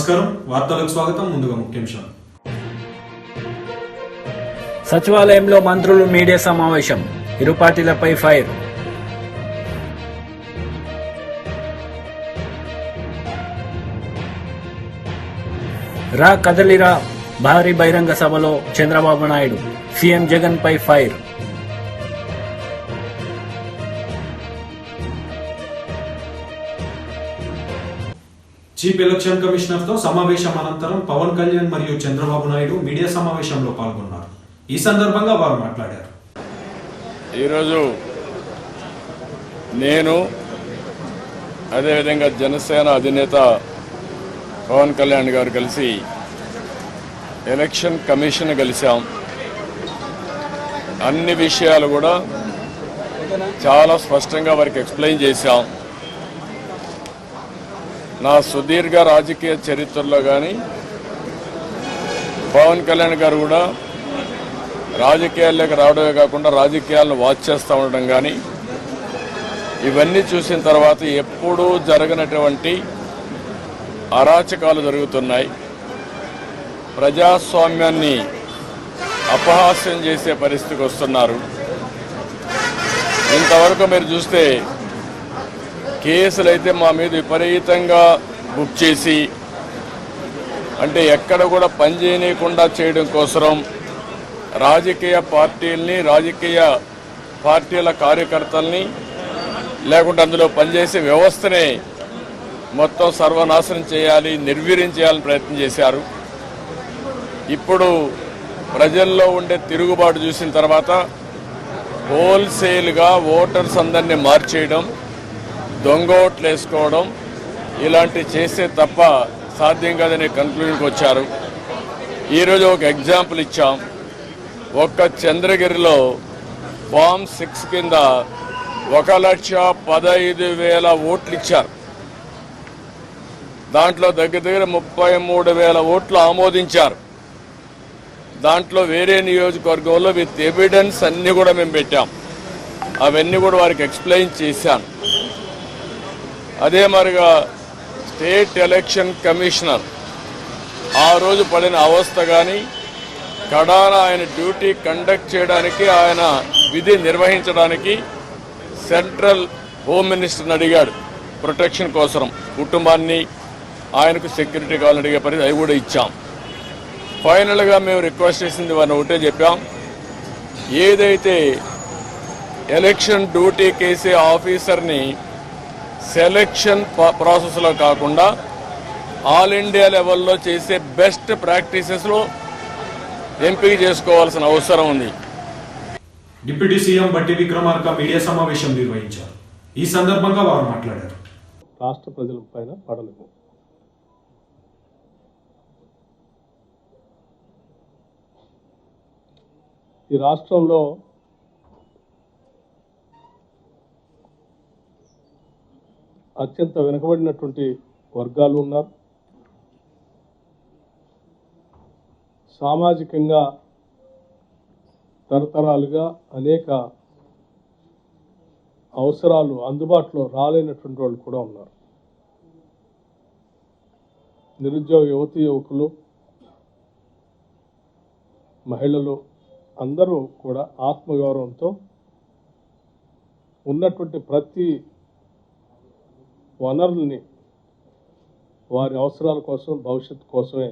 నమస్కారం, వార్తలకు స్వాగతం. ముందుగా ముఖ్యాంశాలు. సచివాలయంలో మంత్రులు మీడియా సమావేశం, ఇరు పార్టీలపై ఫైర్. రా కదలిరా భారీ బహిరంగ సభలో చంద్రబాబు నాయుడు, సీఎం జగన్ పై ఫైర్. చీఫ్ ఎలక్షన్ కమిషనర్ తో సమావేశం అనంతరం పవన్ కళ్యాణ్ మరియు చంద్రబాబు నాయుడు మీడియా సమావేశంలో పాల్గొన్నారు. ఈ సందర్భంగా వారు మాట్లాడారు. ఈరోజు నేను అదేవిధంగా జనసేన అధినేత పవన్ కళ్యాణ్ గారు కలిసి ఎలక్షన్ కమిషన్ కలిసాం. అన్ని విషయాలు కూడా చాలా స్పష్టంగా వారికి ఎక్స్ప్లెయిన్ చేశాం. నా సుదీర్ఘ రాజకీయ చరిత్రలో కానీ పవన్ కళ్యాణ్ గారు కూడా రాజకీయాల్లోకి రావడమే కాకుండా రాజకీయాలను వాచ్ చేస్తూ ఉండడం కానీ ఇవన్నీ చూసిన తర్వాత ఎప్పుడూ జరగనటువంటి అరాచకాలు జరుగుతున్నాయి. ప్రజాస్వామ్యాన్ని అపహాస్యం చేసే పరిస్థితికి వస్తున్నారు. ఇంతవరకు మీరు చూస్తే కేసులు అయితే మా మీద విపరీతంగా బుక్ చేసి అంటే ఎక్కడ కూడా పనిచేయకుండా చేయడం కోసం రాజకీయ పార్టీలని, రాజకీయ పార్టీల కార్యకర్తల్ని లేకుంటే అందులో పనిచేసే వ్యవస్థనే మొత్తం సర్వనాశనం చేయాలి, నిర్వీర్యం చేయాలని ప్రయత్నం చేశారు. ఇప్పుడు ప్రజల్లో ఉండే తిరుగుబాటు చూసిన తర్వాత హోల్సేల్గా ఓటర్స్ అందరినీ మార్చేయడం, దొంగ ఓట్లు వేసుకోవడం ఇలాంటి చేస్తే తప్ప సాధ్యం కాదనే కంక్లూజన్కి వచ్చారు. ఈరోజు ఒక ఎగ్జాంపుల్ ఇచ్చాం. ఒక్క చంద్రగిరిలో ఫామ్ 6 కింద 1,15,000 ఓట్లు ఇచ్చారు. దాంట్లో దగ్గర 33,000 ఓట్లు ఆమోదించారు. దాంట్లో వేరే నియోజకవర్గంలో విత్ ఎవిడెన్స్ అన్నీ కూడా మేము పెట్టాం. అవన్నీ కూడా వారికి ఎక్స్ప్లెయిన్ చేశాను. అదే మరిగా స్టేట్ ఎలక్షన్ కమిషనర్ ఆ రోజు పడిన అవస్థ కానీ కడాన ఆయన డ్యూటీ కండక్ట్ చేయడానికి, ఆయన విధి నిర్వహించడానికి సెంట్రల్ హోమ్ మినిస్టర్ని అడిగాడు ప్రొటెక్షన్ కోసం. కుటుంబాన్ని, ఆయనకు సెక్యూరిటీ కావాలని అడిగే పరిస్థితి, అవి కూడా ఇచ్చాం. ఫైనల్గా మేము రిక్వెస్ట్ చేసింది వారిని ఒకటే చెప్పాం, ఏదైతే ఎలక్షన్ డ్యూటీ కేసే ఆఫీసర్ని సెలక్షన్ ప్రాసెస్లో కాకుండా ఆల్ ఇండియా లెవెల్లో చేసే బెస్ట్ ప్రాక్టీసెస్లో ఎంపిక చేసుకోవాల్సిన అవసరం ఉంది. డిప్యూటీ సీఎం బట్టి విక్రమార్క మీడియా సమావేశం నిర్వహించారు. ఈ సందర్భంగా వారు మాట్లాడారు. రాష్ట్ర ప్రజల పైన పడలేదు. ఈ రాష్ట్రంలో అత్యంత వెనుకబడినటువంటి వర్గాలు ఉన్నారు. సామాజికంగా తరతరాలుగా అనేక అవసరాలు అందుబాటులో రాలేనటువంటి వాళ్ళు కూడా ఉన్నారు. నిరుద్యోగ యువతీ యువకులు, మహిళలు అందరూ కూడా ఆత్మగౌరవంతో ఉన్నటువంటి ప్రతి వనరుల్ని వారి అవసరాల కోసం, భవిష్యత్తు కోసమే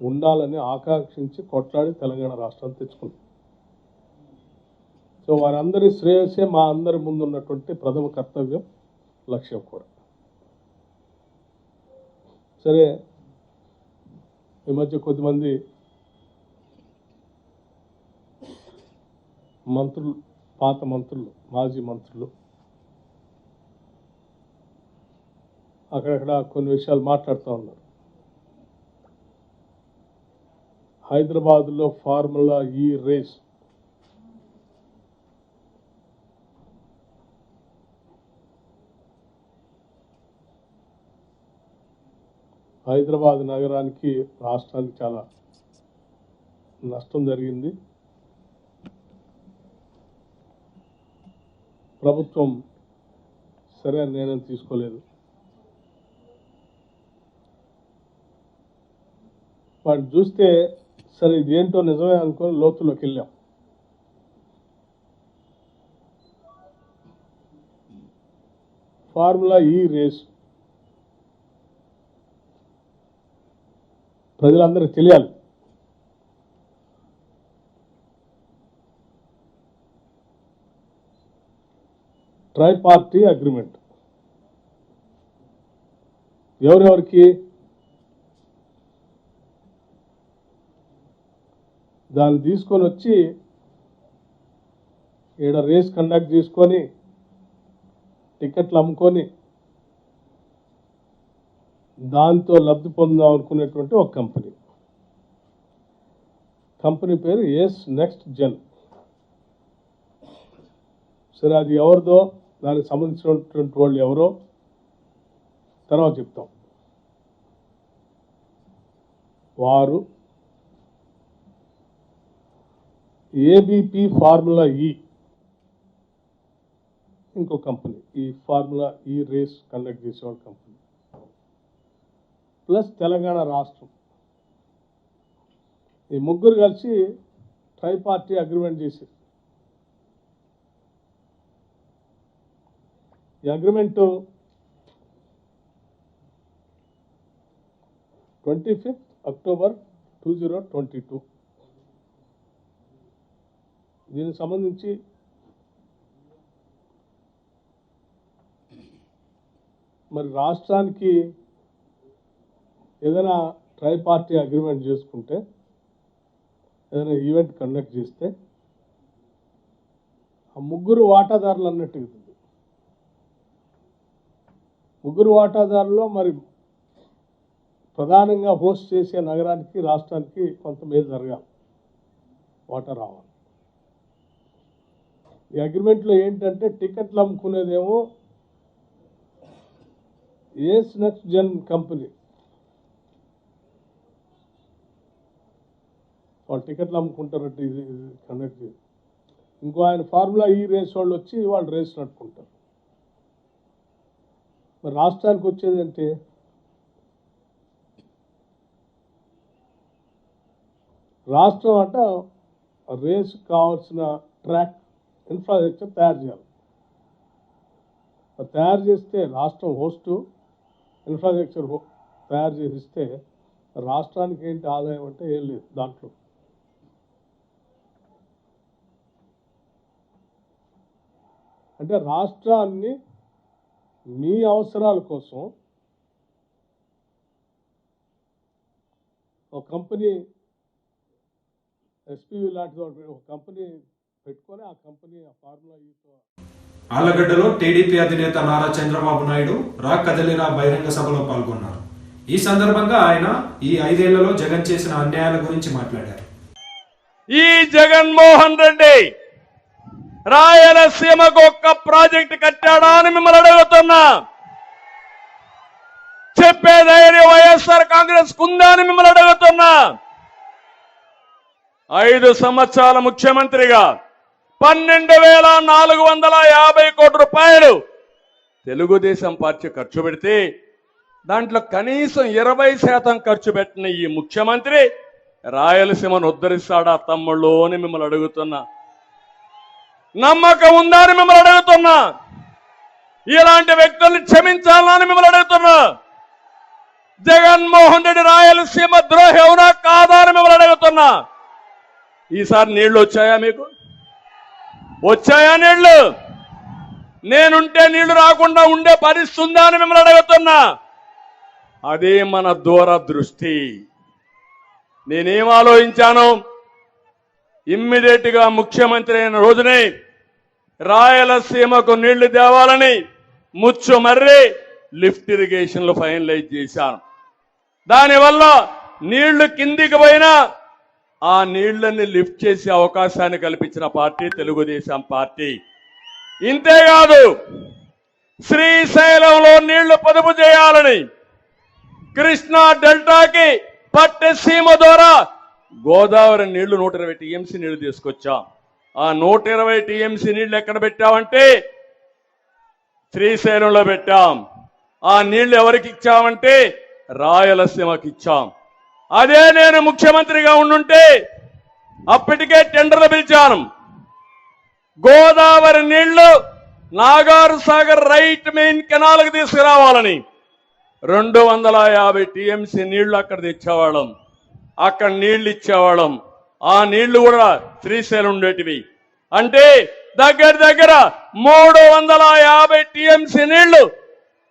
ఉండాలని ఆకాంక్షించి కొట్లాడి తెలంగాణ రాష్ట్రాన్ని తెచ్చుకున్నాం. సో వారందరి శ్రేయస్సే మా అందరి ముందు ఉన్నటువంటి ప్రథమ కర్తవ్యం, లక్ష్యం కూడా. సరే, ఈ మధ్య కొద్దిమంది మంత్రులు, పాత మంత్రులు, మాజీ మంత్రులు అక్కడక్కడ కొన్ని విషయాలు మాట్లాడుతూ ఉన్నారు. హైదరాబాద్లో ఫార్ములా ఈ రేస్ హైదరాబాద్ నగరానికి, రాష్ట్రానికి చాలా నష్టం జరిగింది. ప్రభుత్వం సరైన నిర్ణయం తీసుకోలేదు. వాటిని చూస్తే సరే ఇది ఏంటో నిజమే అనుకొని లోతులోకి వెళ్ళాం. ఫార్ములా ఈ రేసు ప్రజలందరికీ తెలియాలి. ట్రై పార్టీ అగ్రిమెంట్ ఎవరెవరికి? దాన్ని తీసుకొని వచ్చి ఈడ రేస్ కండక్ట్ చేసుకొని టికెట్లు అమ్ముకొని దాంతో లబ్ధి పొందాం అనుకునేటువంటి ఒక కంపెనీ పేరు ఎస్ నెక్స్ట్ జెన్. సరే అది ఎవరిదో, దానికి సంబంధించినటువంటి వాళ్ళు ఎవరో తర్వాత చెప్తాం. వారు ఏబిపి ఫార్ములా ఈ ఇంకో కంపెనీ, ఈ ఫార్ములా ఈ రేస్ కండక్ట్ చేసేవాళ్ళ కంపెనీ ప్లస్ తెలంగాణ రాష్ట్రం, ఈ ముగ్గురు కలిసి ట్రై పార్టీ అగ్రిమెంట్ చేశారు. ఈ అగ్రిమెంటు 25 అక్టోబర్ 2022. దీనికి సంబంధించి మరి రాష్ట్రానికి ఏదైనా ట్రై పార్టీ అగ్రిమెంట్ చేసుకుంటే, ఏదైనా ఈవెంట్ కండక్ట్ చేస్తే ఆ ముగ్గురు వాటాదారులు అన్నట్టుగా ఉంది. ముగ్గురు వాటాదారుల్లో మరి ప్రధానంగా హోస్ట్ చేసే నగరానికి, రాష్ట్రానికి కొంత మేలు జరగాలి, వాటా రావాలి. ఈ అగ్రిమెంట్లో ఏంటంటే టికెట్లు అమ్ముకునేదేమో ఎస్ నెక్స్ట్ జెన్ కంపెనీ, వాళ్ళు టికెట్లు అమ్ముకుంటారంటే ఇది కండక్ట్ చేసి, ఇంకో ఆయన ఫార్ములా ఈ రేస్ వాళ్ళు వచ్చి వాళ్ళు రేస్ నడుపుకుంటారు. మరి రాష్ట్రానికి వచ్చేది అంటే రాష్ట్రం అంట రేస్ కావాల్సిన ట్రాక్ ఇన్ఫ్రాస్ట్రక్చర్ తయారు చేయాలి. తయారు చేస్తే రాష్ట్రం హోస్టు ఇన్ఫ్రాస్ట్రక్చర్ తయారు చేసిస్తే రాష్ట్రానికి ఏంటి ఆదాయం అంటే ఏం లేదు దాంట్లో. అంటే రాష్ట్రాన్ని మీ అవసరాల కోసం ఒక కంపెనీ, ఎస్పీవి లాంటి ఒక కంపెనీ పెట్టుకొని ఆ కంపెనీ ఆ ఫార్ములా ఈతో. ఆళ్లగడ్డలో టీడీపీ అధినేత నారా చంద్రబాబు నాయుడు రా కదలిరా బహిరంగ సభలో పాల్గొన్నారు. ఈ సందర్భంగా ఆయన ఈ 5 ఏళ్లలో జగన్ చేసిన అన్యాయాల గురించి మాట్లాడారు. ఈ జగన్మోహన్ రెడ్డి రాయలసీమకు ఒక్క ప్రాజెక్టు కట్టాడా అని మిమ్మల్ని అడుగుతున్నా. చెప్పే ధైర్యం వైఎస్ఆర్ కాంగ్రెస్ కుందా అని మిమ్మల్ని అడుగుతున్నా. 5 సంవత్సరాల ముఖ్యమంత్రిగా 12,450 కోట్ల రూపాయలు తెలుగుదేశం పార్టీ ఖర్చు పెడితే దాంట్లో కనీసం 20% ఖర్చు పెట్టిన ఈ ముఖ్యమంత్రి రాయలసీమను ఉద్ధరిస్తాడా తమ్ముళ్ళు అని మిమ్మల్ని అడుగుతున్నా. నమ్మకం ఉందా అని మిమ్మల్ని అడుగుతున్నా. ఇలాంటి వ్యక్తుల్ని క్షమించాలని మిమ్మల్ని అడుగుతున్నా. జగన్మోహన్ రెడ్డి రాయలసీమ ద్రోహి అవునా కాదా అని మిమ్మల్ని అడుగుతున్నా. ఈసారి నీళ్లు వచ్చాయా? మీకు వచ్చాయా నీళ్లు? నేనుంటే నీళ్లు రాకుండా ఉండే పరిస్థితి ఉందా అని మిమ్మల్ని అడుగుతున్నా. అదే మన దూరదృష్టి. నేనేం ఆలోచించాను, ఇమ్మీడియట్ గా ముఖ్యమంత్రి అయిన రోజునే రాయలసీమకు నీళ్లు తేవాలని ముచ్చుమర్రి లిఫ్ట్ ఇరిగేషన్లు ఫైనలైజ్ చేశాను. దానివల్ల నీళ్లు కిందికి పోయినా ఆ నీళ్లని లిఫ్ట్ చేసే అవకాశాన్ని కల్పించిన పార్టీ తెలుగుదేశం పార్టీ. ఇంతేకాదు, శ్రీశైలంలో నీళ్లు పొదుపు చేయాలని కృష్ణా డెల్టాకి పట్టసీమ ద్వారా గోదావరి నీళ్లు 120 టీఎంసీ నీళ్లు తీసుకొచ్చాం. ఆ 120 టీఎంసీ నీళ్లు ఎక్కడ పెట్టామంటే శ్రీశైలంలో పెట్టాం. ఆ నీళ్లు ఎవరికి ఇచ్చామంటే రాయలసీమకి ఇచ్చాం. అదే నేను ముఖ్యమంత్రిగా ఉండుంటే అప్పటికే టెండర్లు పిలిచాను. గోదావరి నీళ్లు నాగార్ సాగర్ రైట్ మెయిన్ కెనాల్కి తీసుకురావాలని 250 టీఎంసీ నీళ్లు అక్కడ తెచ్చేవాళ్ళం, అక్కడ నీళ్లు ఇచ్చేవాళ్ళం. ఆ నీళ్లు కూడా శ్రీశైలం ఉండేటివి. అంటే దగ్గర దగ్గర 350 టీఎంసీ నీళ్లు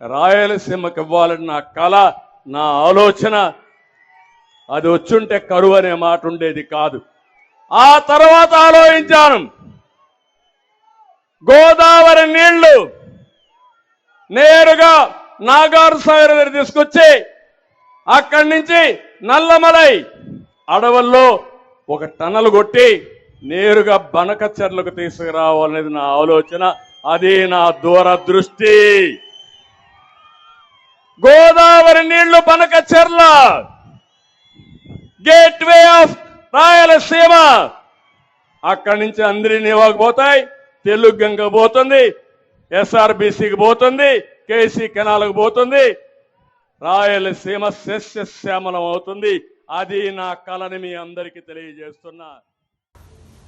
రాయలసీమకి ఇవ్వాలని నా కళ, నా ఆలోచన. అది వచ్చుంటే కరువు అనే మాట ఉండేది కాదు. ఆ తర్వాత ఆలోచించాను, గోదావరి నీళ్లు నేరుగా నాగార్ సాగర్ దగ్గర తీసుకొచ్చి అక్కడి నుంచి నల్లమలై అడవుల్లో ఒక టన్నల్ కొట్టి నేరుగా బనకచెర్లకు తీసుకురావాలనేది నా ఆలోచన. అది నా దూరదృష్టి. గోదావరి నీళ్లు బనకచెర్ల గేట్వే ఆఫ్ రాయలసీమ. అక్కడి నుంచి అందరినీ పోతాయి, తెలుగు గంగ పోతుంది, ఎస్ఆర్బిసికి పోతుంది, కేసీ కెనాల్కి పోతుంది, రాయలసీమ సస్యశ్యామలం అవుతుంది. అది నా కళని మీ అందరికీ తెలియజేస్తున్నా.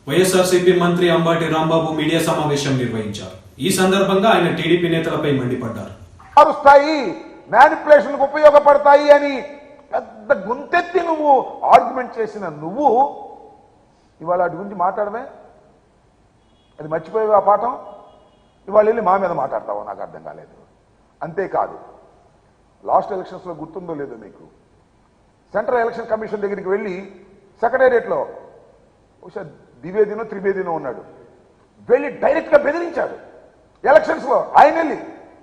వైఎస్ఆర్సీపీ మంత్రి అంబటి రాంబాబు మీడియా సమావేశం నిర్వహించారు. ఈ సందర్భంగా ఆయన టీడీపీ నేతలపై మండిపడ్డారు. మారుస్తాయి, మ్యానిపులేషన్కు ఉపయోగపడతాయి అని పెద్ద గుంతెత్తి నువ్వు ఆర్గ్యుమెంట్ చేసిన నువ్వు ఇవాళ వాటి గురించి మాట్లాడమే, అది మర్చిపోయావు ఆ పాఠం. ఇవాళ వెళ్ళి మా మీద మాట్లాడతావో నాకు అర్థం కాలేదు. అంతేకాదు, లాస్ట్ ఎలక్షన్స్లో గుర్తుందో లేదో మీకు, సెంట్రల్ ఎలక్షన్ కమిషన్ దగ్గరికి వెళ్ళి సెక్రటేరియట్లో బహుశా ద్వివేదినో త్రివేదినో ఉన్నాడు, వెళ్ళి డైరెక్ట్గా బెదిరించాడు. ఎలక్షన్స్లో ఆయన వెళ్ళి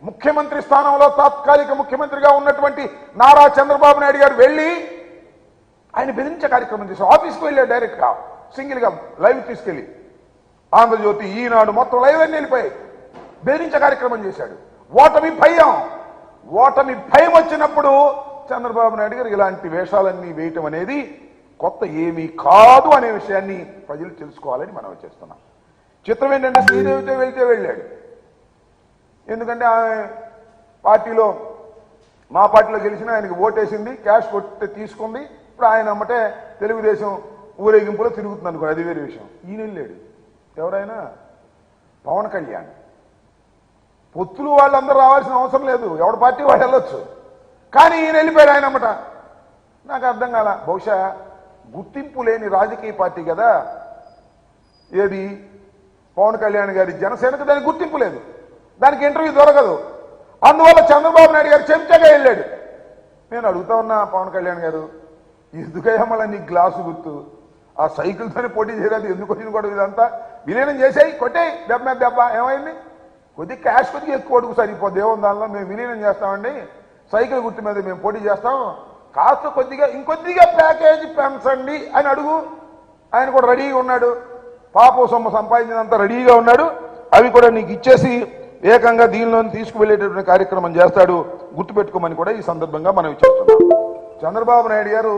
ముఖ్యమంత్రి స్థానంలో తాత్కాలిక ముఖ్యమంత్రిగా ఉన్నటువంటి నారా చంద్రబాబు నాయుడు గారు వెళ్ళి ఆయన బెదిరించే కార్యక్రమం చేశారు. ఆఫీస్కి వెళ్ళాడు డైరెక్ట్గా, సింగిల్గా లైవ్ తీసుకెళ్ళి. ఆంధ్రజ్యోతి, ఈనాడు మొత్తం లైవ్ అన్ని వెళ్ళిపోయాయి. బెదిరించే కార్యక్రమం చేశాడు. ఓటమి భయం వచ్చినప్పుడు చంద్రబాబు నాయుడు గారు ఇలాంటి వేషాలన్నీ వేయటం అనేది కొత్త ఏమీ కాదు అనే విషయాన్ని ప్రజలు తెలుసుకోవాలని మనం చేస్తున్నాం. చిత్రం ఏంటంటే శ్రీదేవితో వెళ్తే వెళ్ళాడు. ఎందుకంటే ఆమె పార్టీలో, మా పార్టీలో గెలిచిన ఆయనకి ఓటేసింది, క్యాష్ కొట్టి తీసుకుంది. ఇప్పుడు ఆయన అమ్మటే తెలుగుదేశం ఊరేగింపులో తిరుగుతుంది అనుకో, అది వేరే విషయం. ఈయన వెళ్ళాడు. ఎవరైనా పవన్ కళ్యాణ్. పొత్తులు వాళ్ళందరూ రావాల్సిన అవసరం లేదు, ఎవరి పార్టీ వాళ్ళు వెళ్ళొచ్చు. కానీ ఈయన వెళ్ళిపోయాడు ఆయన అమ్మట. నాకు అర్థం కాల, బహుశా గుర్తింపు లేని రాజకీయ పార్టీ కదా ఏది పవన్ కళ్యాణ్ గారి జనసేనకు, దానికి గుర్తింపు లేదు, దానికి ఇంటర్వ్యూ దొరకదు. అందువల్ల చంద్రబాబు నాయుడు గారు చెంచగా వెళ్ళాడు. నేను అడుగుతా ఉన్నా, పవన్ కళ్యాణ్ గారు ఎందుకయ్యా మళ్ళీ నీ గ్లాసు గుర్తు, ఆ సైకిల్తోనే పోటీ చేయలేదు, ఎందుకు వచ్చింది కూడా ఇదంతా విలీనం చేసేయి, కొట్టేయి, దెబ్బ ఏమైంది, కొద్దిగా క్యాష్ కొద్దిగా ఎక్కువ అడుగు సరిపోద్ది, ఏమో దానిలో మేము విలీనం చేస్తామండి, సైకిల్ గుర్తు మీద మేము పోటీ చేస్తాం, కాస్త కొద్దిగా ఇంకొద్దిగా ప్యాకేజీ పెంచండి అని అడుగు. ఆయన కూడా రెడీగా ఉన్నాడు, పాపం సొమ్ము సంపాదించినంత రెడీగా ఉన్నాడు. అవి కూడా నీకు ఇచ్చేసి ఏకంగా దీనిలో తీసుకువెళ్ళేటటువంటి కార్యక్రమం చేస్తాడు, గుర్తుపెట్టుకోమని కూడా ఈ సందర్భంగా మనం చెప్తున్నాం. చంద్రబాబు నాయుడు గారు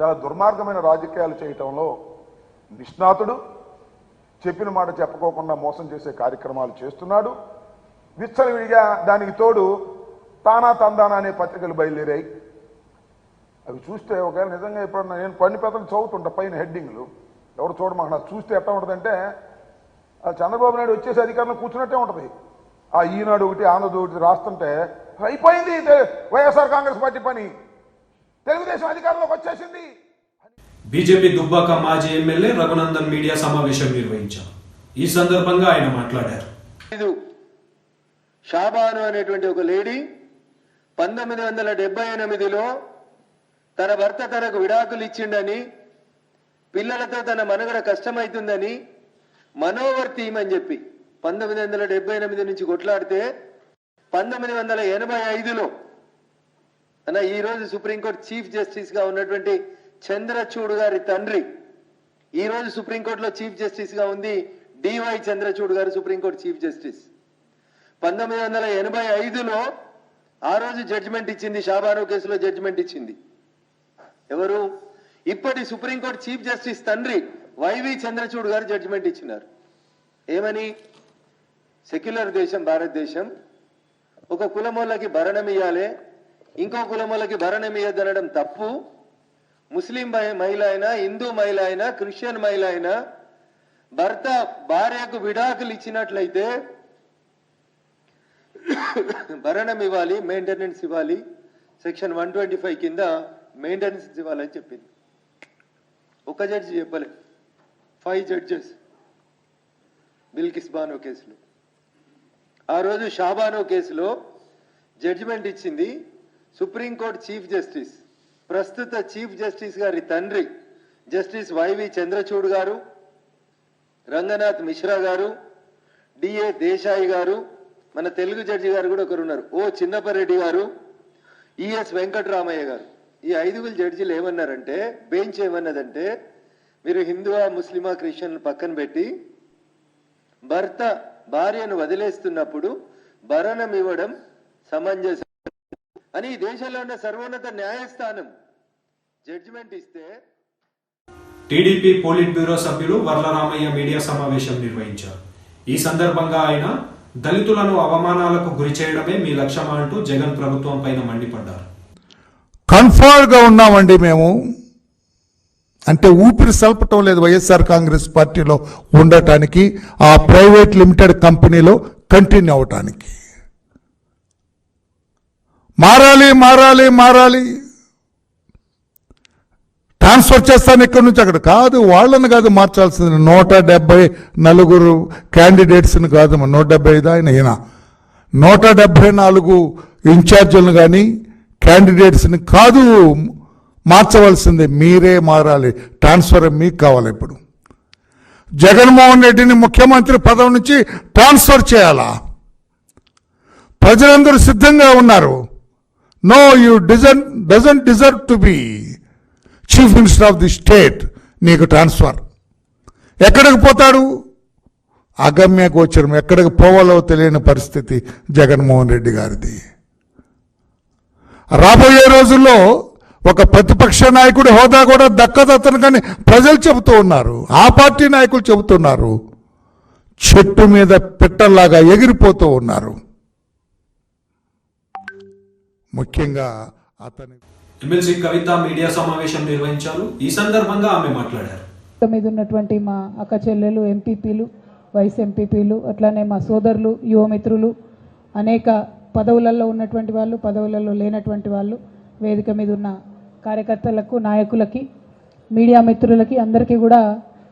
చాలా దుర్మార్గమైన రాజకీయాలు చేయటంలో నిష్ణాతుడు. చెప్పిన మాట చెప్పుకోకుండా మోసం చేసే కార్యక్రమాలు చేస్తున్నాడు. విచ్చలవిడిగా దానికి తోడు తానా తందానా అనే పత్రికలు బయలుదేరాయి. అవి చూస్తే ఒకవేళ నిజంగా ఎప్పుడన్నా నేను పని పెద్దలు చదువుతుంటా పైన హెడ్డింగ్లు, ఎవరు చూడమాక చూస్తే ఎట్లా ఉంటుందంటే చంద్రబాబు నాయుడు వచ్చేసి అధికారంలో కూర్చున్నట్టే ఉంటుంది. ఆ ఈనాడు ఒకటి ఆంధ్రజ్యోతి ఒకటి రాస్తుంటే అయిపోయింది వైఎస్ఆర్ కాంగ్రెస్ పార్టీ పని, తెలుగుదేశం అధికారంలోకి వచ్చేసింది. బీజేపీ దుబ్బాక మాజీ ఎమ్మెల్యే రఘునందన్ మీడియా సమావేశం నిర్వహించారు. ఈ సందర్భంగా ఆయన మాట్లాడారు. షాబాను అనేటువంటి ఒక లేడీ 1978లో తన భర్త తనకు విడాకులు ఇచ్చిండని, పిల్లలతో తన మనుగడ కష్టమవుతుందని మనోవర్తి అని చెప్పి 1978 నుంచి కొట్లాడితే 1985లో అన్న ఈరోజు సుప్రీంకోర్టు చీఫ్ జస్టిస్ గా ఉన్నటువంటి చంద్రచూడ్ గారి తండ్రి ఈరోజు సుప్రీంకోర్టులో చీఫ్ జస్టిస్ గా ఉంది. డివై చంద్రచూడ్ గారు సుప్రీంకోర్టు చీఫ్ జస్టిస్. 1985లో ఆ రోజు జడ్జిమెంట్ ఇచ్చింది, షాబాను కేసులో జడ్జిమెంట్ ఇచ్చింది ఎవరు? ఇప్పటి సుప్రీంకోర్టు చీఫ్ జస్టిస్ తండ్రి వైవి చంద్రచూడ్ గారు జడ్జిమెంట్ ఇచ్చినారు. ఏమని? సెక్యులర్ దేశం భారతదేశం, ఒక కులమోళ్ళకి భరణం ఇయ్యాలి, ఇంకో కులమోళ్ళకి భరణం ఇయ్యద్దనడం తప్పు, ముస్లిం మహిళ అయినా, హిందూ మహిళ అయినా, క్రిస్టియన్ మహిళ అయినా భర్త భార్యకు విడాకులు ఇచ్చినట్లయితే భరణం ఇవ్వాలి, మెయింటెనెన్స్ ఇవ్వాలి, సెక్షన్ 125 కింద మెయింటెనెన్స్ ఇవ్వాలని చెప్పింది. ఒక జడ్జి చెప్పలే, 5 జడ్జెస్ బిల్కిస్ బానో కేసులో. ఆ రోజు షాబానో కేసులో జడ్జిమెంట్ ఇచ్చింది సుప్రీంకోర్టు చీఫ్ జస్టిస్, ప్రస్తుత చీఫ్ జస్టిస్ గారి తండ్రి జస్టిస్ వైవి చంద్రచూడ్ గారు, రంగనాథ్ మిశ్రా గారు, డిఏ దేశాయి గారు, మన తెలుగు జడ్జి గారు కూడా ఒకరు ఉన్నారు, ఓ చిన్నపరెడ్డి గారు, ఈఎస్ వెంకటరామయ్య గారు. ఈ 5 జడ్జీలు ఏమన్నారంటే, బెంచ్ ఏమన్నదంటే, మీరు హిందువా, ముస్లిమా, క్రిస్టియన్ పక్కన పెట్టి భర్త భార్యను వదిలేస్తున్నప్పుడు భరణం ఇవ్వడం సమంజసం అని ఈ దేశంలో ఉన్న సర్వోన్నత న్యాయస్థానం జడ్జిమెంట్ ఇస్తే టీడీపీ పోలిట్ బ్యూరో సభ్యులు వర్లరామయ్య మీడియా సమావేశం నిర్వహించారు. ఈ సందర్భంగా ఆయన దళితులను అవమానాలకు గురి చేయడమే మీ లక్ష్యమా అంటూ జగన్ ప్రభుత్వం పైన మండిపడ్డారు. కన్ఫర్మ్ గా ఉన్నామండి మేము, అంటే ఊపిరి సల్పటం లేదు వైఎస్ఆర్ కాంగ్రెస్ పార్టీలో ఉండటానికి, ఆ ప్రైవేట్ లిమిటెడ్ కంపెనీలో కంటిన్యూ అవటానికి. మారాలి మారాలి మారాలి, ట్రాన్స్ఫర్ చేస్తాను ఇక్కడి నుంచి అక్కడ కాదు, వాళ్ళని కాదు మార్చాల్సింది, 174 క్యాండిడేట్స్ని కాదు, 175 ఆయన 174 ఇన్ఛార్జీలను కానీ క్యాండిడేట్స్ని కాదు మార్చవలసింది, మీరే మారాలి. ట్రాన్స్ఫర్ మీకు కావాలి. ఇప్పుడు జగన్మోహన్ రెడ్డిని ముఖ్యమంత్రి పదవి నుంచి ట్రాన్స్ఫర్ చేయాలా? ప్రజలందరూ సిద్ధంగా ఉన్నారు. No, you doesn't deserve to be chief minister of the state. నీకు ట్రాన్స్ఫర్. ఎక్కడికి పోతాడు? అగమ్య గోచరం, ఎక్కడికి పోవాలో తెలియని పరిస్థితి జగన్మోహన్ రెడ్డి గారిది. రాబోయే రోజుల్లో ఒక ప్రతిపక్ష నాయకుడి హోదా కూడా దక్కదత్తను కానీ ప్రజలు చెబుతూ ఉన్నారు, ఆ పార్టీ నాయకులు చెబుతున్నారు, చెట్టు మీద పిట్టల్లాగా ఎగిరిపోతూ ఉన్నారు. ముఖ్యంగా అతని ఎమ్మెల్సీ కవిత మీడియా సమావేశం నిర్వహించారు. ఈ సందర్భంగా ఆమె మాట్లాడారు. మీద ఉన్నటువంటి మా అక్క చెల్లెలు, ఎంపీపీలు, వైస్ ఎంపీపీలు, అట్లానే మా సోదరులు, యువమిత్రులు, అనేక పదవులలో ఉన్నటువంటి వాళ్ళు, పదవులలో లేనటువంటి వాళ్ళు, వేదిక మీద ఉన్న కార్యకర్తలకు, నాయకులకి, మీడియా మిత్రులకి అందరికీ కూడా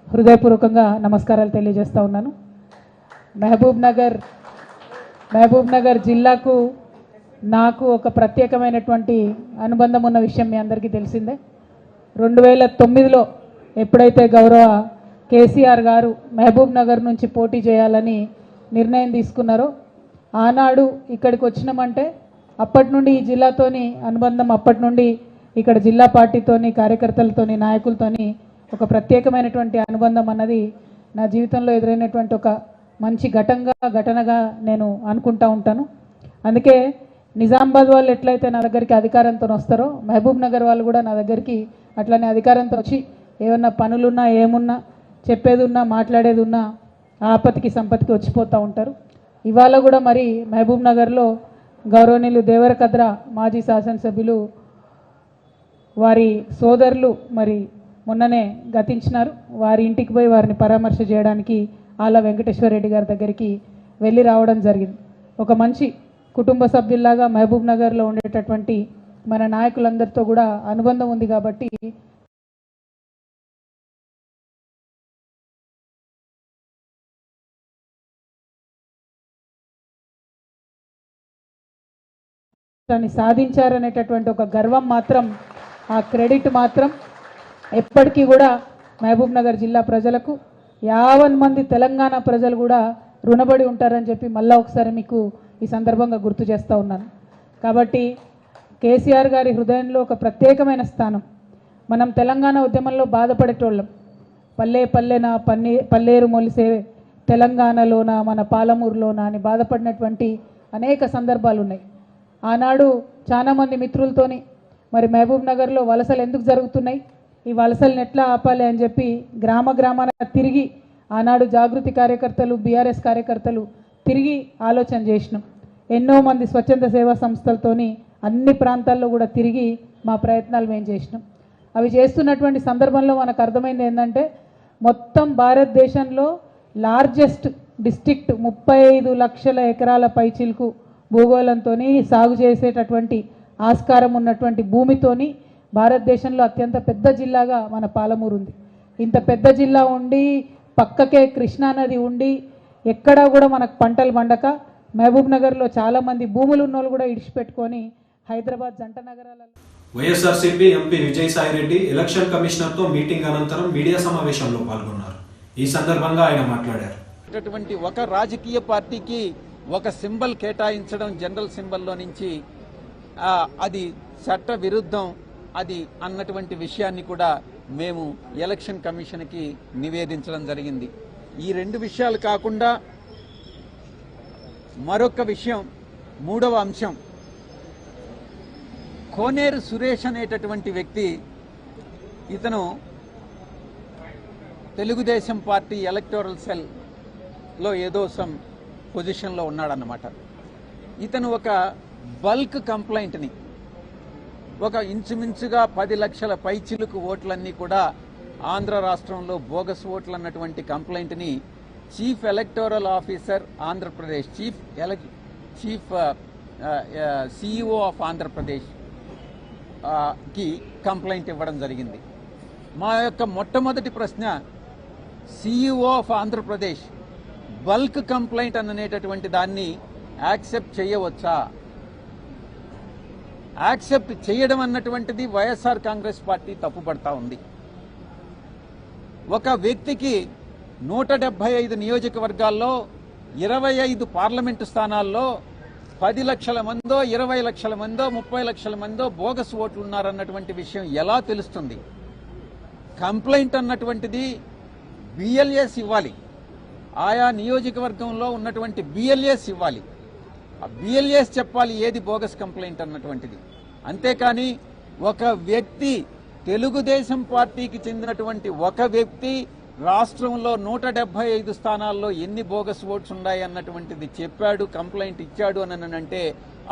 హృదయపూర్వకంగా నమస్కారాలు తెలియజేస్తూ ఉన్నాను. మహబూబ్ నగర్ జిల్లాకు నాకు ఒక ప్రత్యేకమైనటువంటి అనుబంధం ఉన్న విషయం మీ అందరికీ తెలిసిందే. 2009లో ఎప్పుడైతే గౌరవ కేసీఆర్ గారు మహబూబ్ నగర్ నుంచి పోటీ చేయాలని నిర్ణయం తీసుకున్నారో, ఆనాడు ఇక్కడికి వచ్చినామంటే అప్పటి నుండి ఈ జిల్లాతోని అనుబంధం, అప్పటి నుండి ఇక్కడ జిల్లా పార్టీతోని, కార్యకర్తలతోని, నాయకులతోని ఒక ప్రత్యేకమైనటువంటి అనుబంధం అన్నది నా జీవితంలో ఎదురైనటువంటి ఒక మంచి ఘటనగా నేను అనుకుంటా ఉంటాను. అందుకే నిజామాబాద్ వాళ్ళు ఎట్లయితే నా దగ్గరికి అధికారంతో వస్తారో, మహబూబ్ నగర్ వాళ్ళు కూడా నా దగ్గరికి అట్లనే అధికారంతో వచ్చి ఏమన్నా పనులున్నా, ఏమున్నా, చెప్పేది ఉన్నా, మాట్లాడేది ఉన్నా ఆపత్తికి సంపత్తికి వచ్చిపోతూ ఉంటారు. ఇవాళ కూడా మరి మహబూబ్ నగర్లో గౌరవనీయులు దేవరకద్ర మాజీ శాసనసభ్యులు వారి సోదరులు మరి మొన్ననే గతించినారు. వారి ఇంటికి పోయి వారిని పరామర్శ చేయడానికి ఆళ్ళ వెంకటేశ్వర రెడ్డి గారి దగ్గరికి వెళ్ళి రావడం జరిగింది. ఒక మంచి కుటుంబ సభ్యుల్లాగా మహబూబ్ నగర్లో ఉండేటటువంటి మన నాయకులందరితో కూడా అనుబంధం ఉంది కాబట్టి దాన్ని సాధించారనేటటువంటి ఒక గర్వం మాత్రం, ఆ క్రెడిట్ మాత్రం ఎప్పటికీ కూడా మహబూబ్ నగర్ జిల్లా ప్రజలకు 50 మంది తెలంగాణ ప్రజలు కూడా రుణపడి ఉంటారని చెప్పి మళ్ళీ ఒకసారి మీకు ఈ సందర్భంగా గుర్తు చేస్తూ ఉన్నాను. కాబట్టి కేసీఆర్ గారి హృదయంలో ఒక ప్రత్యేకమైన స్థానం. మనం తెలంగాణ ఉద్యమంలో బాధపడేటోళ్ళం. పల్లెన పల్లేరు మొలిసే తెలంగాణలోన, మన పాలమూరులోన అని బాధపడినటువంటి అనేక సందర్భాలు ఉన్నాయి. ఆనాడు చాలామంది మిత్రులతోని మరి మహబూబ్ నగర్లో వలసలు ఎందుకు జరుగుతున్నాయి, ఈ వలసలను ఎట్లా ఆపాలి అని చెప్పి గ్రామాన తిరిగి ఆనాడు జాగృతి కార్యకర్తలు, బీఆర్ఎస్ కార్యకర్తలు తిరిగి ఆలోచన చేసినాం. ఎన్నో మంది స్వచ్ఛంద సేవా సంస్థలతోని అన్ని ప్రాంతాల్లో కూడా తిరిగి మా ప్రయత్నాలు మేము చేసినాం. అవి చేస్తున్నటువంటి సందర్భంలో మనకు అర్థమైంది ఏంటంటే మొత్తం భారతదేశంలో లార్జెస్ట్ డిస్ట్రిక్ట్ 35 లక్షల ఎకరాల పైచిలుకు భూగోళంతో సాగు చేసేటటువంటి ఆస్కారం ఉన్నటువంటి భూమితోని భారతదేశంలో అత్యంత పెద్ద జిల్లాగా మన పాలమూరు ఉంది. ఇంత పెద్ద జిల్లా ఉండి పక్కకే కృష్ణానది ఉండి ఎక్కడా కూడా మనకు పంటలు పండక మహబూబ్ నగర్లో చాలామంది భూములు ఉన్న వాళ్ళు కూడా ఇడిచిపెట్టుకొని హైదరాబాద్ జంట నగరాలలో. వైఎస్ఆర్సీపీ ఎంపీ విజయసాయిరెడ్డి ఎలక్షన్ కమిషనర్తో మీటింగ్ అనంతరం మీడియా సమావేశంలో పాల్గొన్నారు. ఈ సందర్భంగా ఆయన మాట్లాడారు. ఒక రాజకీయ పార్టీకి ఒక సింబల్ కేటాయించడం జనరల్ సింబల్లో నుంచి అది చట్ట విరుద్ధం అది అన్నటువంటి విషయాన్ని కూడా మేము ఎలక్షన్ కమిషన్కి నివేదించడం జరిగింది. ఈ రెండు విషయాలు కాకుండా మరొక విషయం, మూడవ అంశం, కోనేరు సురేష్ అనేటటువంటి వ్యక్తి, ఇతను తెలుగుదేశం పార్టీ ఎలక్టోరల్ సెల్లో ఏదో సమ్ పొజిషన్లో ఉన్నాడన్నమాట. ఇతను ఒక బల్క్ కంప్లైంట్ని, ఒక ఇంచుమించుగా 10 లక్షల పైచిలుకు ఓట్లన్నీ కూడా ఆంధ్ర రాష్ట్రంలో బోగస్ ఓట్లు అన్నటువంటి కంప్లైంట్ని chief electoral officer Andhra Pradesh, chief CEO of Andhra Pradesh కి కంప్లైంట్ ఇవ్వడం జరిగింది. మా యొక్క మొట్టమొదటి ప్రశ్న, CEO of Andhra Pradesh bulk complaint అనేటటువంటి దాన్ని యాక్సెప్ట్ చేయవచ్చా? యాక్సెప్ట్ చేయడం అన్నటువంటిది వైఎస్ఆర్ కాంగ్రెస్ పార్టీ తప్పుపడతా ఉంది. ఒక వ్యక్తికి 175 నియోజకవర్గాల్లో 25 పార్లమెంటు స్థానాల్లో 10 లక్షల మందో 20 లక్షల మందో 30 లక్షల మందో బోగస్ ఓట్లు ఉన్నారన్నటువంటి విషయం ఎలా తెలుస్తుంది? కంప్లైంట్ అన్నటువంటిది బిఎల్ఏస్ ఇవ్వాలి, ఆయా నియోజకవర్గంలో ఉన్నటువంటి బిఎల్ఏస్ ఇవ్వాలి. ఆ బిఎల్ఏస్ చెప్పాలి ఏది బోగస్ కంప్లైంట్ అన్నటువంటిది. అంతేకాని ఒక వ్యక్తి, తెలుగుదేశం పార్టీకి చెందినటువంటి ఒక వ్యక్తి రాష్ట్రంలో 175 స్థానాల్లో ఎన్ని బోగస్ ఓట్స్ ఉన్నాయి అన్నటువంటిది చెప్పాడు, కంప్లైంట్ ఇచ్చాడు అని అంటే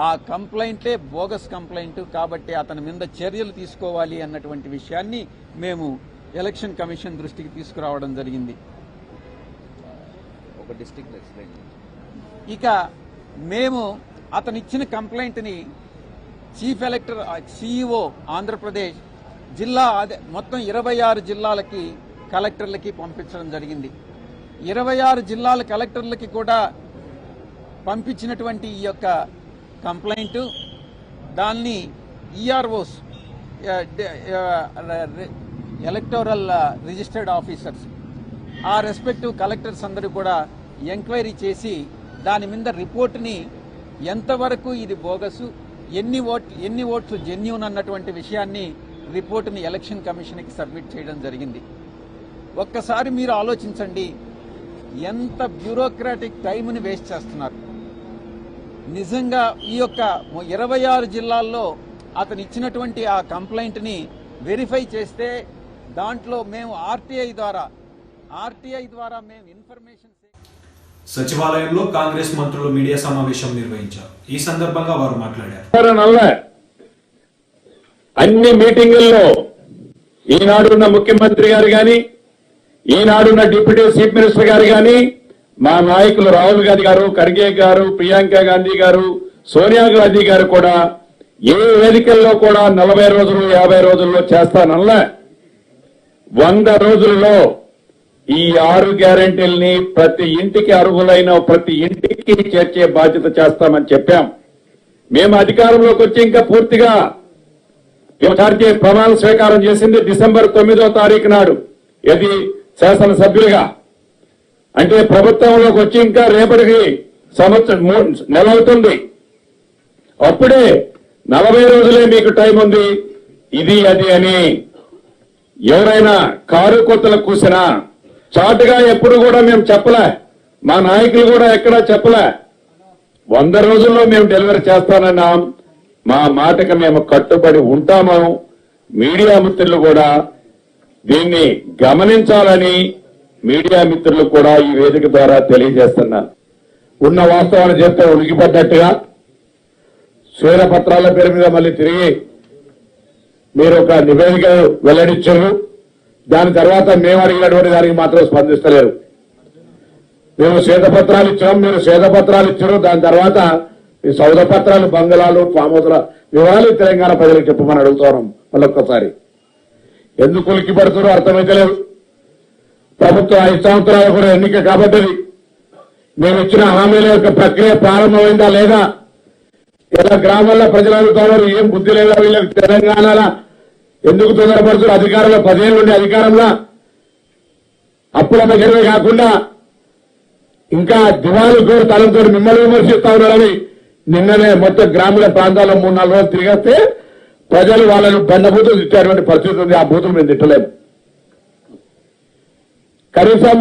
ఆ కంప్లైంటే బోగస్ కంప్లైంట్. కాబట్టి అతని మీద చర్యలు తీసుకోవాలి అన్నటువంటి విషయాన్ని మేము ఎలక్షన్ కమిషన్ దృష్టికి తీసుకురావడం జరిగింది. ఇక మేము అతనిచ్చిన కంప్లైంట్ని చీఫ్ ఎలక్టర్ సిఇఓ ఆంధ్రప్రదేశ్ జిల్లా మొత్తం 26 జిల్లాలకి కలెక్టర్లకి పంపించడం జరిగింది. 26 జిల్లాల కలెక్టర్లకి కూడా పంపించినటువంటి ఈ యొక్క కంప్లైంట్ దాన్ని ఈఆర్ఓస్, ఎలక్టోరల్ రిజిస్టర్డ్ ఆఫీసర్స్, ఆ రెస్పెక్టివ్ కలెక్టర్స్ అందరూ కూడా ఎంక్వైరీ చేసి దాని మీద రిపోర్ట్ని ఎంతవరకు ఇది బోగసు, ఎన్ని ఓట్లు జెన్యూన్ అన్నటువంటి విషయాన్ని రిపోర్టుని ఎలక్షన్ కమిషన్కి సబ్మిట్ చేయడం జరిగింది. ఒక్కసారి మీరు ఆలోచించండి, ఎంత బ్యూరోక్రాటిక్ టైంని వేస్ట్ చేస్తున్నారు. నిజంగా ఈ యొక్క 26 జిల్లాల్లో అతను ఇచ్చినటువంటి ఆ కంప్లైంట్ని వెరిఫై చేస్తే దాంట్లో మేము ఆర్టీఐ ద్వారా మేము ఇన్ఫర్మేషన్. సచివాలయంలో కాంగ్రెస్ మంత్రులు మీడియా సమావేశం నిర్వహించారు. ఈ సందర్భంగా వారు మాట్లాడారు. అన్ని మీటింగుల్లో ఈనాడున్న ముఖ్యమంత్రి గారు గాని, ఈనాడున్న డిప్యూటీ చీఫ్ మినిస్టర్ గారు గాని, మా నాయకులు రాహుల్ గాంధీ గారు, ఖర్గే గారు, ప్రియాంక గాంధీ గారు, సోనియా గాంధీ గారు కూడా ఏ వేదికల్లో కూడా 40 రోజులు 50 రోజుల్లో చేస్తానల్లా 100 రోజుల్లో ఈ 6 గ్యారెంటీల్ని ప్రతి ఇంటికి అర్హులైన ప్రతి ఇంటికి చేర్చే బాధ్యత చేస్తామని చెప్పాం. మేము అధికారంలోకి వచ్చి ఇంకా పూర్తిగా ప్రమాణ స్వీకారం చేసింది డిసెంబర్ 9వ తారీఖు నాడు. ఇది శాసనసభ్యులుగా అంటే ప్రభుత్వంలోకి వచ్చి ఇంకా రేపటికి సంవత్సరం నెల అవుతుంది. అప్పుడే 40 రోజులే మీకు టైం ఉంది, ఇది అది అని ఎవరైనా కారు కొత్తలకు కూసినా చాటుగా ఎప్పుడు కూడా మేము చెప్పలే, మా నాయకులు కూడా ఎక్కడా చెప్పలే. 100 రోజుల్లో మేము డెలివరీ చేస్తానన్నాం. మా మాటకు మేము కట్టుబడి ఉంటాము. మీడియా మిత్రులు కూడా దీన్ని గమనించాలని మీడియా మిత్రులు కూడా ఈ వేదిక ద్వారా తెలియజేస్తున్నారు. ఉన్న వాస్తవాన్ని చెప్తే ఉనికిపడ్డట్టుగా శ్వేతపత్రాల పేరు మీద మళ్ళీ తిరిగి మీరు ఒక నివేదిక వెల్లడించారు. దాని తర్వాత మేము అడిగినటువంటి దానికి మాత్రం స్పందిస్తలేరు. మేము శ్వేతపత్రాలు ఇచ్చాం, మీరు శ్వేతపత్రాలు ఇచ్చారు. దాని తర్వాత ఈ సౌద పత్రాలు, బంగళాలు, ఫామ్ హౌస్ల వివరాలు తెలంగాణ ప్రజలకు చెప్పమని అడుగుతున్నాం. మళ్ళొక్కసారి ఎందుకు ఉలిక్కి పడుతున్నారో అర్థమైతలేదు. ప్రభుత్వం 5 సంవత్సరాలు కూడా ఎన్నిక కాబట్టి మేము ఇచ్చిన హామీల యొక్క ప్రక్రియ ప్రారంభమైందా లేదా? ఇలా గ్రామాల్లో ప్రజలు అడుగుతున్నారు, ఏం బుద్ధి లేదా వీళ్ళకి? తెలంగాణలో ఎందుకు తొందరపడుతున్నారు? అధికారంలో 10 ఏళ్ళు ఉండే అధికారంలో అప్పుల దగ్గరమే కాకుండా ఇంకా దివాళీ కోరు తలంతో మిమ్మల్ని విమర్శిస్తా ఉన్నారని నిన్ననే మొత్తం గ్రామీణ ప్రాంతాల్లో 3-4 రోజులు తిరిగేస్తే ప్రజలు వాళ్ళను బండబూతులు తిట్టేటువంటి పరిస్థితి ఉంది. ఆ బూతులు మేము తిట్టలేము. కనీసం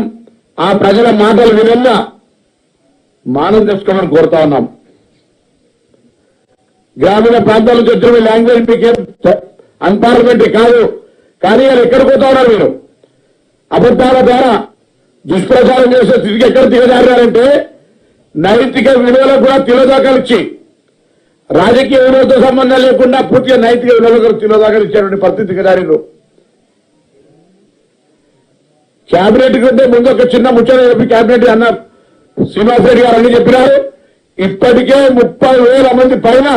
ఆ ప్రజల మాటలు వినన్నా మానం తెచ్చుకోమని కోరుతా ఉన్నాం. గ్రామీణ ప్రాంతాల నుంచి వచ్చిన లాంగ్వేజ్ మీకేం అన్పార్లమెంటరీ కాదు, కానీ వాళ్ళు ఎక్కడ పోతా ఉన్నారు? మీరు అబద్ధాల ద్వారా దుష్ప్రచారం చేసే స్థితికి ఎక్కడ దిగజారారంటే నైతిక విలువలకు కూడా తిలోదాకాలు ఇచ్చి, రాజకీయ విలువలతో సంబంధం లేకుండా పూర్తిగా నైతిక విలువలకు తిలోదాకాలు ఇచ్చేటువంటి పరిస్థితి దిగజారు. క్యాబినెట్ కంటే ముందు ఒక చిన్న ముచ్చట చెప్పి క్యాబినెట్ అన్నారు. శ్రీనివాసరెడ్డి గారు అన్ని చెప్పినారు. ఇప్పటికే 30,000 మంది పైన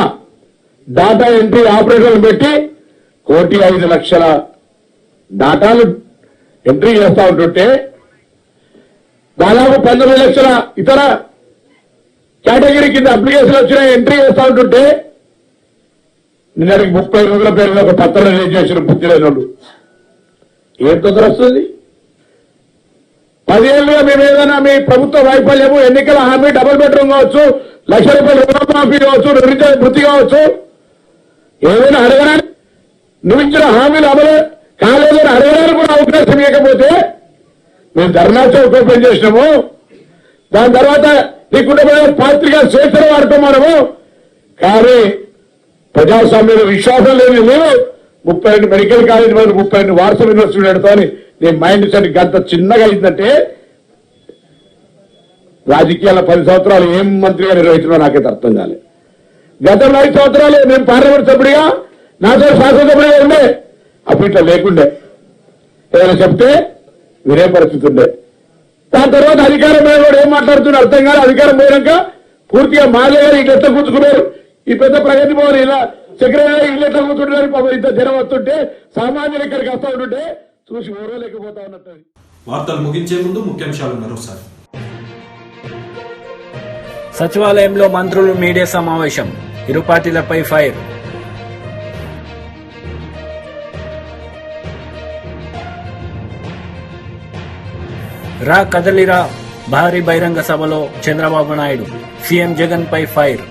డాటా ఎంట్రీ ఆపరేటర్లు పెట్టి 1,05,00,000 డాటాలు ఎంట్రీ చేస్తా ఉంటుంటే దాదాపు 19 లక్షల ఇతర కేటగిరీ కింద అప్లికేషన్ వచ్చిన ఎంట్రీ చేస్తా ఉంటుంటే నిన్నటికి 30 రోజుల పేరులో ఒక పత్రం రిలీజ్ చేసిన బుద్ధి లేనోడు. ఏం తొందర వస్తుంది? 10 ఏళ్ళుగా మేము ఏదైనా మీ ప్రభుత్వ వైఫల్యము, ఎన్నికల హామీ, డబుల్ బెడ్రూమ్ కావచ్చు, ₹1,00,000 రుణమాఫీ కావచ్చు, నిరుద్యోగ వృత్తి కావచ్చు, ఏదైనా అడగడానికి నువ్వు ఇచ్చిన హామీలు అమలు కాలేదని అడగడానికి కూడా అవకాశం ఇవ్వకపోతే మేము ధర్నా చౌక్ ఓపెన్ చేసినాము. దాని తర్వాత నీ కుటుంబ పాత్రికా స్వేచ్ఛను వాడుకోమనము. కానీ ప్రజాస్వామ్యంలో విశ్వాసం లేని మేము 32 మెడికల్ కాలేజ్ మీద 32 వారస యూనివర్సిటీ పెడతా అని నీ మైండ్ సెట్ గంత చిన్నగా అయిందంటే రాజకీయాల 10 సంవత్సరాలు ఏం మంత్రిగా నిర్వహించడం నాకైతే అర్థం కాలేదు. గతంలో 5 సంవత్సరాలు నేను పార్లమెంట్ సభ్యుడిగా, నాతో శాసనసభ్యుడిగా ఉండే, అప్పుడు ఇట్లా లేకుండే. ఏదైనా చెప్తే వినే పరిస్థితి ఉండే. దాని తర్వాత అధికారం మీద కూడా ఏం మాట్లాడుతున్నా అర్థం కాదు. అధికారం పోయాక పూర్తిగా మాదే గారు ఇట్లా ఎట్లా కూర్చుకున్నారు, ఈ పెద్ద ప్రగతి భవన్ ఇలా సెక్రటరీ ఇల్లు ఎట్లా కూర్చుంటున్నారు, పాపం ఇంత జనం వస్తుంటే సామాన్యులు ఇక్కడికి వస్తూ ఉంటుంటే చూసి ఓరలేకపోతా ఉన్నట్టు. వార్తలు ముగించే ముందు ముఖ్యాంశాలు మరోసారి. సచివాలయంలో మంత్రులు మీడియా సమావేశం, ఇరు పార్టీలపై ఫైర్. రా కదలిరా భారీ బహిరంగ సభలో చంద్రబాబు నాయుడు, సీఎం జగన్ పై ఫైర్.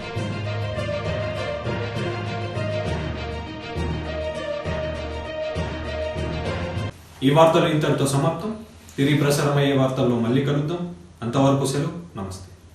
ఈ వార్తలు ఇంతటితో సమాప్తం. తిరిగి ప్రసారమయ్యే వార్తల్లో మళ్ళీ కలుద్దాం. అంతవరకు సెలవు. నమస్తే.